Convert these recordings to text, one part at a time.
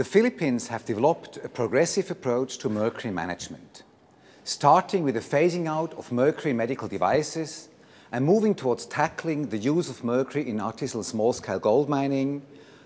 The Philippines have developed a progressive approach to mercury management, starting with the phasing out of mercury medical devices and moving towards tackling the use of mercury in artisanal small-scale gold mining.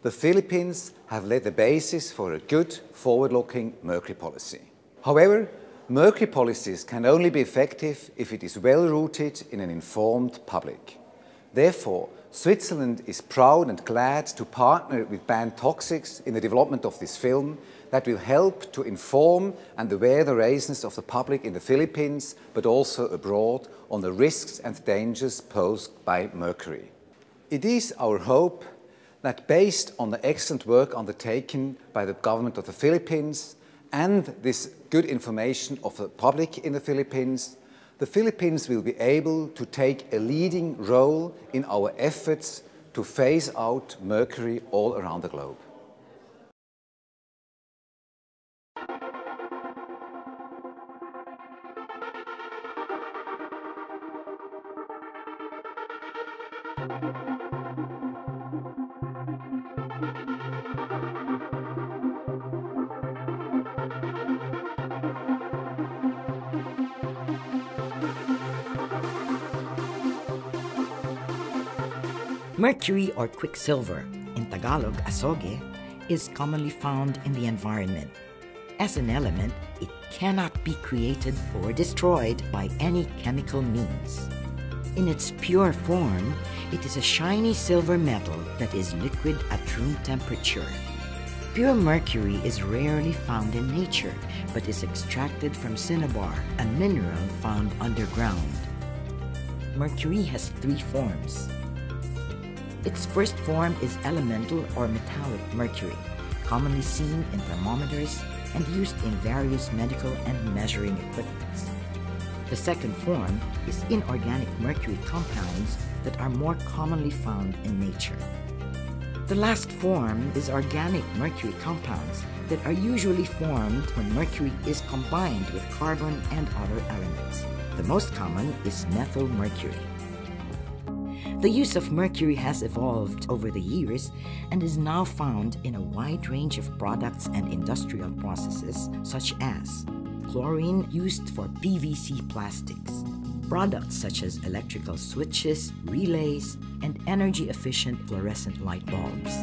The Philippines have laid the basis for a good, forward-looking mercury policy. However, mercury policies can only be effective if it is well-rooted in an informed public. Therefore, Switzerland is proud and glad to partner with Bantoxics in the development of this film that will help to inform and aware the residents of the public in the Philippines, but also abroad, on the risks and dangers posed by mercury. It is our hope that, based on the excellent work undertaken by the government of the Philippines and this good information of the public in the Philippines will be able to take a leading role in our efforts to phase out mercury all around the globe. Mercury, or quicksilver, in Tagalog asoge, is commonly found in the environment. As an element, it cannot be created or destroyed by any chemical means. In its pure form, it is a shiny silver metal that is liquid at room temperature. Pure mercury is rarely found in nature, but is extracted from cinnabar, a mineral found underground. Mercury has three forms. Its first form is elemental or metallic mercury, commonly seen in thermometers and used in various medical and measuring equipment. The second form is inorganic mercury compounds that are more commonly found in nature. The last form is organic mercury compounds that are usually formed when mercury is combined with carbon and other elements. The most common is methyl mercury. The use of mercury has evolved over the years and is now found in a wide range of products and industrial processes, such as chlorine used for PVC plastics, products such as electrical switches, relays, and energy-efficient fluorescent light bulbs.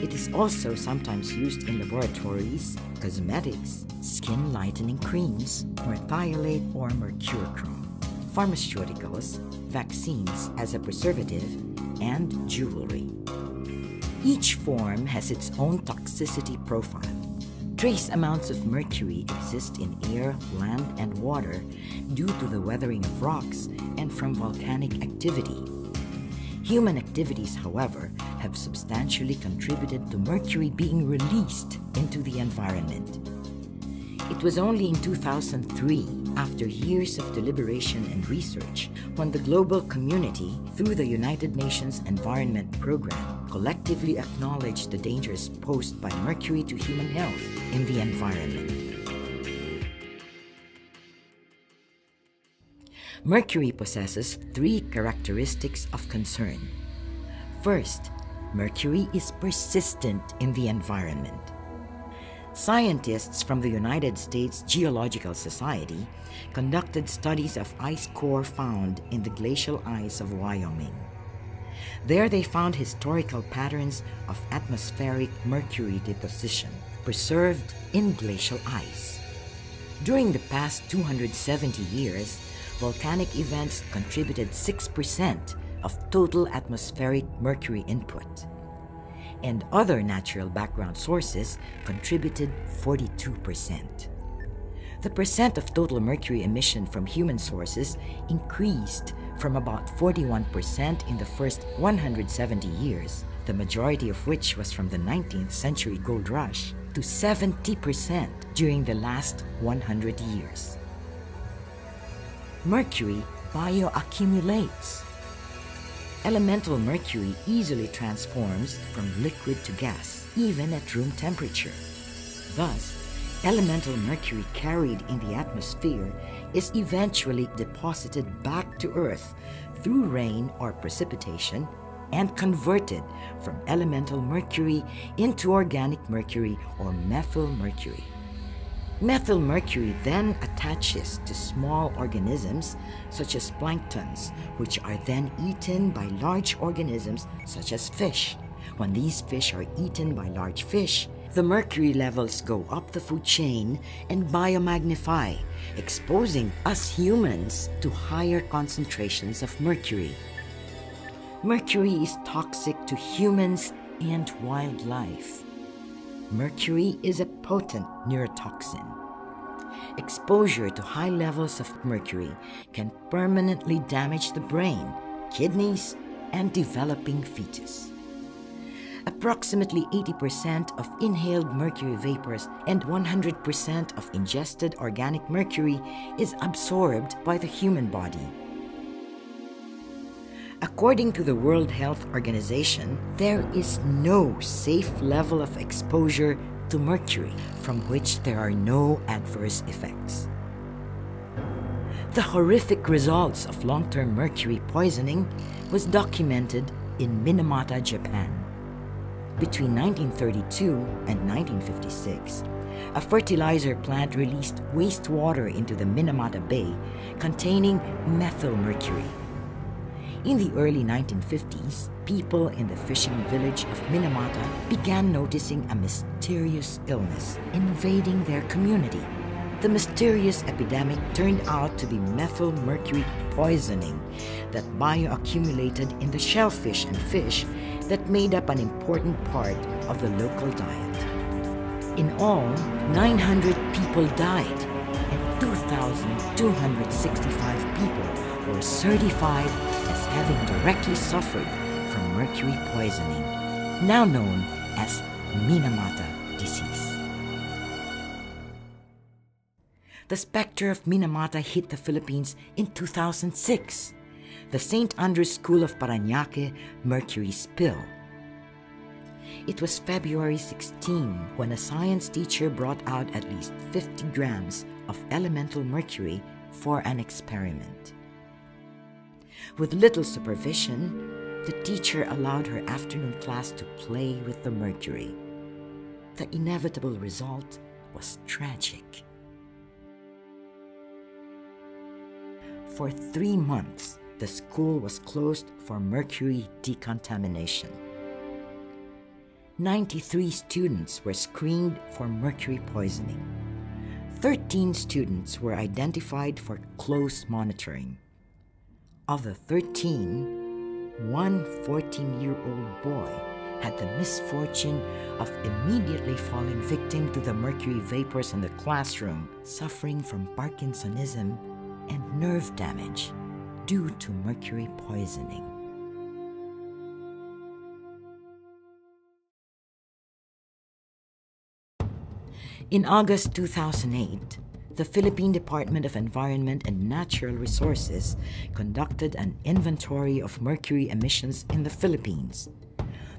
It is also sometimes used in laboratories, cosmetics, skin lightening creams, merthiolate or mercurochrome, pharmaceuticals, vaccines as a preservative, and jewelry. Each form has its own toxicity profile. Trace amounts of mercury exist in air, land, and water due to the weathering of rocks and from volcanic activity. Human activities, however, have substantially contributed to mercury being released into the environment. It was only in 2003, after years of deliberation and research, when the global community, through the United Nations Environment Program, collectively acknowledged the dangers posed by mercury to human health in the environment. Mercury possesses three characteristics of concern. First, mercury is persistent in the environment. Scientists from the United States Geological Society conducted studies of ice core found in the glacial ice of Wyoming. There they found historical patterns of atmospheric mercury deposition preserved in glacial ice. During the past 270 years, volcanic events contributed 6% of total atmospheric mercury input, and other natural background sources contributed 42%. The percent of total mercury emission from human sources increased from about 41% in the first 170 years, the majority of which was from the 19th century gold rush, to 70% during the last 100 years. Mercury bioaccumulates. Elemental mercury easily transforms from liquid to gas, even at room temperature. Thus, elemental mercury carried in the atmosphere is eventually deposited back to Earth through rain or precipitation, and converted from elemental mercury into organic mercury or methyl mercury. Methyl mercury then attaches to small organisms such as planktons, which are then eaten by large organisms such as fish. When these fish are eaten by large fish, the mercury levels go up the food chain and biomagnify, exposing us humans to higher concentrations of mercury. Mercury is toxic to humans and wildlife. Mercury is a potent neurotoxin. Exposure to high levels of mercury can permanently damage the brain, kidneys, and developing fetus. Approximately 80% of inhaled mercury vapors and 100% of ingested organic mercury is absorbed by the human body. According to the World Health Organization, there is no safe level of exposure to mercury from which there are no adverse effects. The horrific results of long-term mercury poisoning was documented in Minamata, Japan. Between 1932 and 1956, a fertilizer plant released wastewater into the Minamata Bay containing methyl mercury. In the early 1950s, people in the fishing village of Minamata began noticing a mysterious illness invading their community. The mysterious epidemic turned out to be methyl mercury poisoning that bioaccumulated in the shellfish and fish that made up an important part of the local diet. In all, 900 people died and 2,265 people were certified as having directly suffered from mercury poisoning, now known as Minamata disease. The specter of Minamata hit the Philippines in 2006, the St. Andrew's School of Parañaque mercury spill. It was February 16 when a science teacher brought out at least 50 grams of elemental mercury for an experiment. With little supervision, the teacher allowed her afternoon class to play with the mercury. The inevitable result was tragic. For 3 months, the school was closed for mercury decontamination. 93 students were screened for mercury poisoning. 13 students were identified for close monitoring. Of the 13, one 14-year-old boy had the misfortune of immediately falling victim to the mercury vapors in the classroom, suffering from Parkinsonism and nerve damage due to mercury poisoning. In August 2008, the Philippine Department of Environment and Natural Resources conducted an inventory of mercury emissions in the Philippines.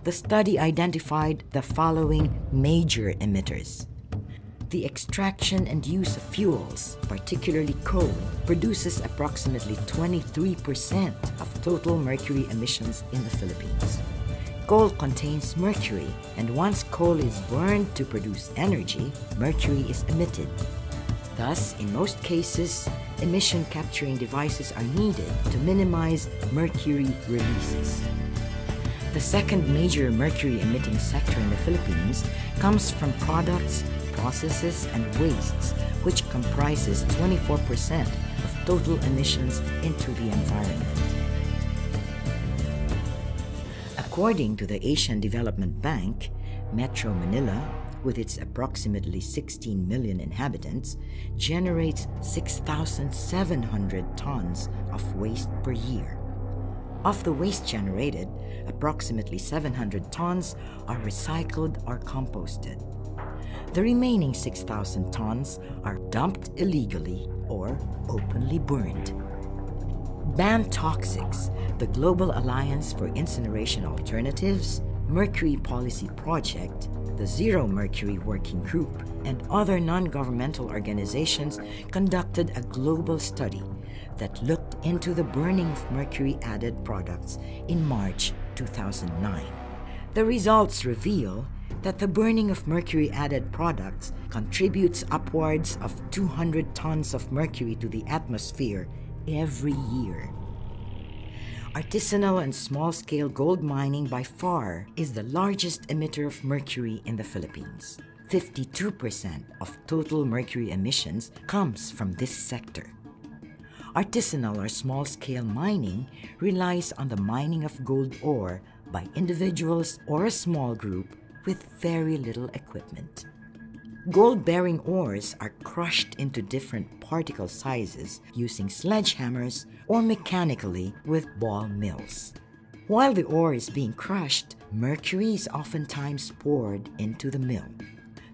The study identified the following major emitters. The extraction and use of fuels, particularly coal, produces approximately 23% of total mercury emissions in the Philippines. Coal contains mercury, and once coal is burned to produce energy, mercury is emitted. Thus, in most cases, emission capturing devices are needed to minimize mercury releases. The second major mercury-emitting sector in the Philippines comes from products, processes, and wastes, which comprises 24% of total emissions into the environment. According to the Asian Development Bank, Metro Manila, with its approximately 16 million inhabitants, generates 6,700 tons of waste per year. Of the waste generated, approximately 700 tons are recycled or composted. The remaining 6,000 tons are dumped illegally or openly burned. Bantoxics, the Global Alliance for Incineration Alternatives, Mercury Policy Project, the Zero Mercury Working Group, and other non-governmental organizations conducted a global study that looked into the burning of mercury-added products in March 2009. The results reveal that the burning of mercury-added products contributes upwards of 200 tons of mercury to the atmosphere every year. Artisanal and small-scale gold mining by far is the largest emitter of mercury in the Philippines. 52% of total mercury emissions comes from this sector. Artisanal or small-scale mining relies on the mining of gold ore by individuals or a small group with very little equipment. Gold-bearing ores are crushed into different particle sizes using sledgehammers or mechanically with ball mills. While the ore is being crushed, mercury is oftentimes poured into the mill.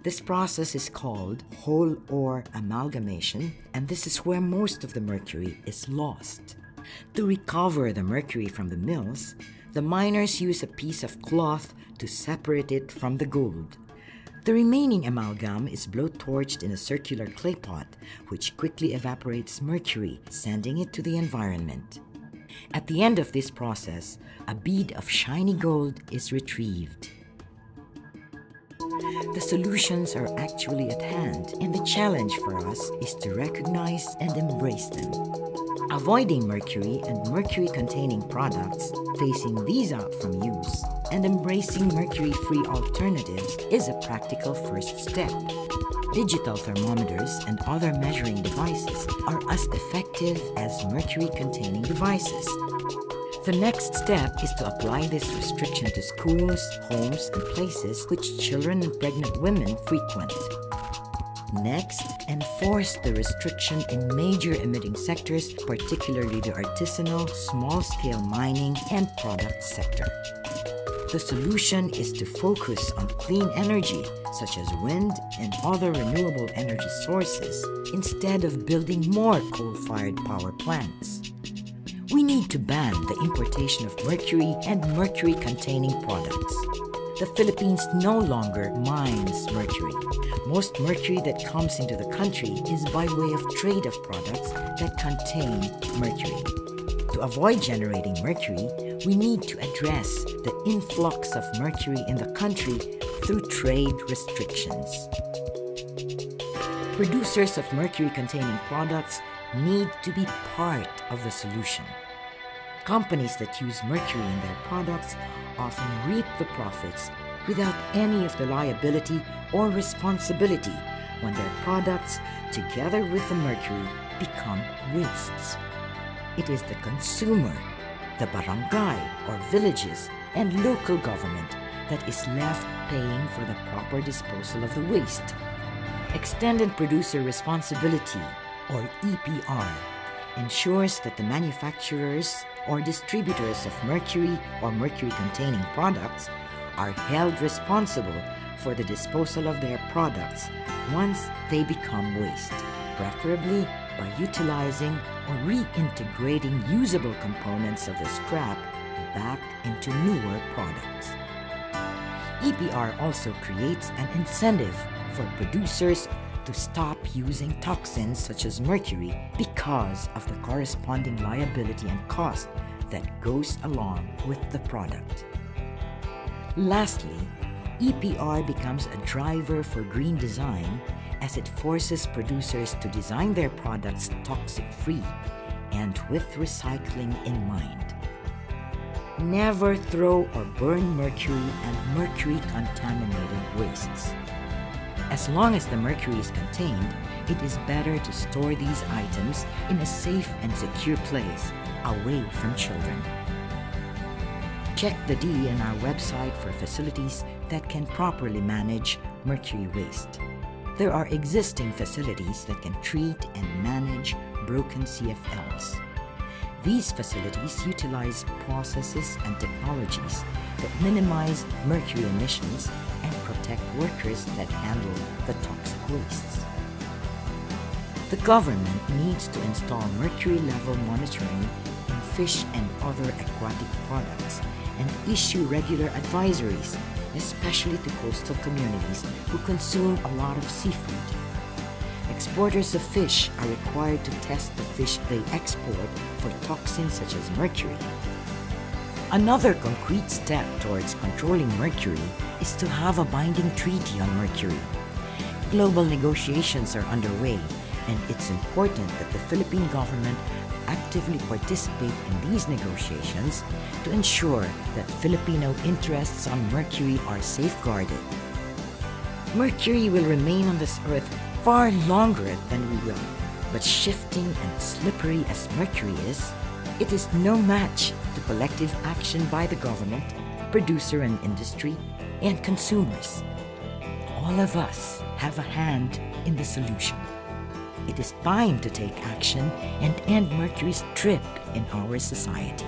This process is called whole ore amalgamation, and this is where most of the mercury is lost. To recover the mercury from the mills, the miners use a piece of cloth to separate it from the gold. The remaining amalgam is blowtorched in a circular clay pot, which quickly evaporates mercury, sending it to the environment. At the end of this process, a bead of shiny gold is retrieved. The solutions are actually at hand, and the challenge for us is to recognize and embrace them. Avoiding mercury and mercury-containing products, phasing these out from use, and embracing mercury-free alternatives is a practical first step. Digital thermometers and other measuring devices are as effective as mercury-containing devices. The next step is to apply this restriction to schools, homes, and places which children and pregnant women frequent. Next, enforce the restriction in major emitting sectors, particularly the artisanal, small-scale mining, and product sector. The solution is to focus on clean energy, such as wind and other renewable energy sources, instead of building more coal-fired power plants. We need to ban the importation of mercury and mercury-containing products. The Philippines no longer mines mercury. Most mercury that comes into the country is by way of trade of products that contain mercury. To avoid generating mercury, we need to address the influx of mercury in the country through trade restrictions. Producers of mercury-containing products need to be part of the solution. Companies that use mercury in their products often reap the profits without any of the liability or responsibility when their products, together with the mercury, become wastes. It is the consumer, the barangay or villages, and local government that is left paying for the proper disposal of the waste. Extended Producer Responsibility, or EPR, ensures that the manufacturers or distributors of mercury or mercury-containing products are held responsible for the disposal of their products once they become waste, preferably by utilizing or reintegrating usable components of the scrap back into newer products. EPR also creates an incentive for producers to stop using toxins such as mercury because of the corresponding liability and cost that goes along with the product. Lastly, EPR becomes a driver for green design as it forces producers to design their products toxic-free and with recycling in mind. Never throw or burn mercury and mercury-contaminated wastes. As long as the mercury is contained, it is better to store these items in a safe and secure place, away from children. Check the D on our website for facilities that can properly manage mercury waste. There are existing facilities that can treat and manage broken CFLs. These facilities utilize processes and technologies that minimize mercury emissions and protect workers that handle the toxic wastes. The government needs to install mercury level monitoring in fish and other aquatic products and issue regular advisories, especially to coastal communities who consume a lot of seafood. Exporters of fish are required to test the fish they export for toxins such as mercury. Another concrete step towards controlling mercury is to have a binding treaty on mercury. Global negotiations are underway, and it's important that the Philippine government actively participate in these negotiations to ensure that Filipino interests on mercury are safeguarded. Mercury will remain on this earth far longer than we will, but shifting and slippery as mercury is, it is no match to collective action by the government, producer and industry, and consumers. All of us have a hand in the solution. It is time to take action and end mercury's trip in our society.